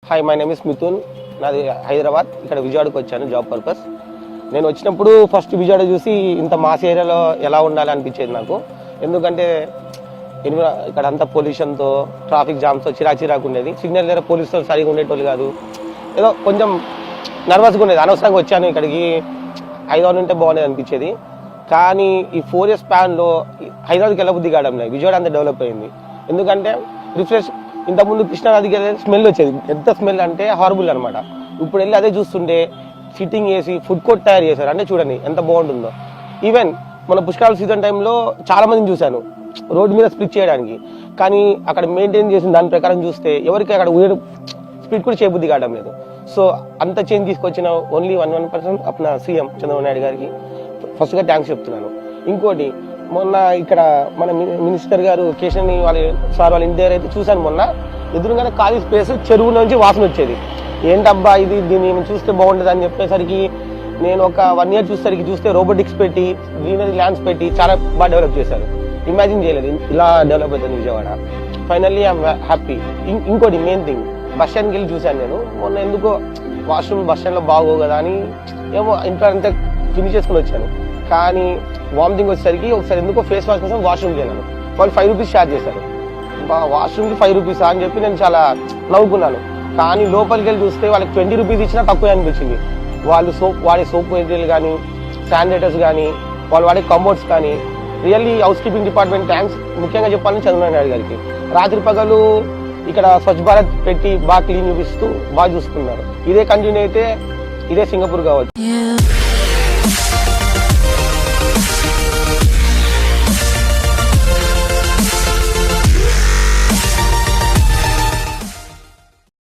Hi, my name is Mithun. నాది హైదరాబాద్. ఇక్కడ విజయవాడకు వచ్చాను జాబ్ పర్పస్. నేను వచ్చినప్పుడు ఫస్ట్ విజయవాడ చూసి ఇంత మాస్ ఏరియాలో ఎలా ఉండాలి అనిపించేది నాకు. ఎందుకంటే ఇక్కడ అంతా పొల్యూషన్తో, ట్రాఫిక్ జామ్తో చిరాకు ఉండేది. సిగ్నల్ దగ్గర పోలీసులు సరిగా ఉండేటోళ్ళు కాదు. ఏదో కొంచెం నర్వస్గా ఉండేది. అనవసరంగా వచ్చాను ఇక్కడికి. హైదరాబాద్ ఉంటే బాగుండేది అనిపించేది. కానీ ఈ 4 years స్పాన్లో హైదరాబాద్కి వెళ్ళబుద్ధి కావడం లేదు. విజయవాడ అంతా డెవలప్ అయింది. ఎందుకంటే రిఫ్రెష్ ఇంతకుముందు కృష్ణానదికి వెళ్ళే స్మెల్ వచ్చేది. ఎంత స్మెల్ అంటే హారబుల్ అనమాట. ఇప్పుడు వెళ్ళి అదే చూస్తుంటే సిట్టింగ్ చేసి ఫుడ్ కోర్ట్ తయారు చేశారు. అంటే చూడండి ఎంత బాగుంటుందో. ఈవెన్ మన పుష్కరాల సీజన్ టైంలో చాలా మందిని చూశాను రోడ్డు మీద స్ప్లిట్ చేయడానికి. కానీ అక్కడ మెయింటైన్ చేసిన దాని ప్రకారం చూస్తే ఎవరికి అక్కడ స్ప్లిట్ కూడా చేయబుద్ధి కావడం లేదు. సో అంత చేంజ్ తీసుకొచ్చిన ఓన్లీ 1% అప్న సీఎం చంద్రబాబు నాయుడు గారికి ఫస్ట్గా థ్యాంక్స్ చెప్తున్నాను. ఇంకోటి, మొన్న ఇక్కడ మన మినిస్టర్ గారు కేశని వాళ్ళ ఇంటి దగ్గర అయితే చూశాను. మొన్న ఎదురుగానే ఖాళీ స్పేస్, చెరువు నుంచి వాసన వచ్చేది. ఏంటబ్బా ఇది, దీన్ని చూస్తే బాగుంటుంది అని చెప్పేసరికి నేను ఒక 1 year చూస్తే రోబోటిక్స్ పెట్టి, గ్రీనరీ ల్యాండ్స్ పెట్టి చాలా బాగా డెవలప్ చేశారు. ఇమాజిన్ చేయలేదు ఇలా డెవలప్ అవుతుంది విజయవాడ. Finally I'm happy. ఇంకోటి మెయిన్ థింగ్, బస్ స్టాండ్కి వెళ్ళి చూశాను నేను మొన్న. ఎందుకో వాష్రూమ్ బస్ స్టాండ్లో బాగోవు కదా అని ఏమో ఇంట్లో అంతా ఫినిష్ చేసుకుని వచ్చాను. కానీ వామిటింగ్ వచ్చేసరికి ఒకసారి ఎందుకో ఫేస్ వాష్ కోసం వాష్రూమ్కి వెళ్ళాను. వాళ్ళు 5 rupees ఛార్జ్ చేశారు. వాష్రూమ్కి 5 rupees అని చెప్పి నేను చాలా నవ్వుకున్నాను. కానీ లోపలికి వెళ్ళి చూస్తే వాళ్ళకి 20 rupees ఇచ్చినా తక్కువ అనిపించింది. వాళ్ళు వాడే సోప్ మెటీరియల్ కానీ, శానిటైజర్స్ కానీ, వాళ్ళు వాడే కంబోర్డ్స్ కానీ, really house keeping department thanks. ముఖ్యంగా చెప్పాలని చంద్రబాబు నాయుడు గారికి. రాత్రి పగలు ఇక్కడ స్వచ్ఛ భారత్ పెట్టి బాగా క్లీన్ చూపిస్తూ బాగా చూసుకున్నారు. ఇదే కంటిన్యూ అయితే ఇదే సింగపూర్ కావచ్చు.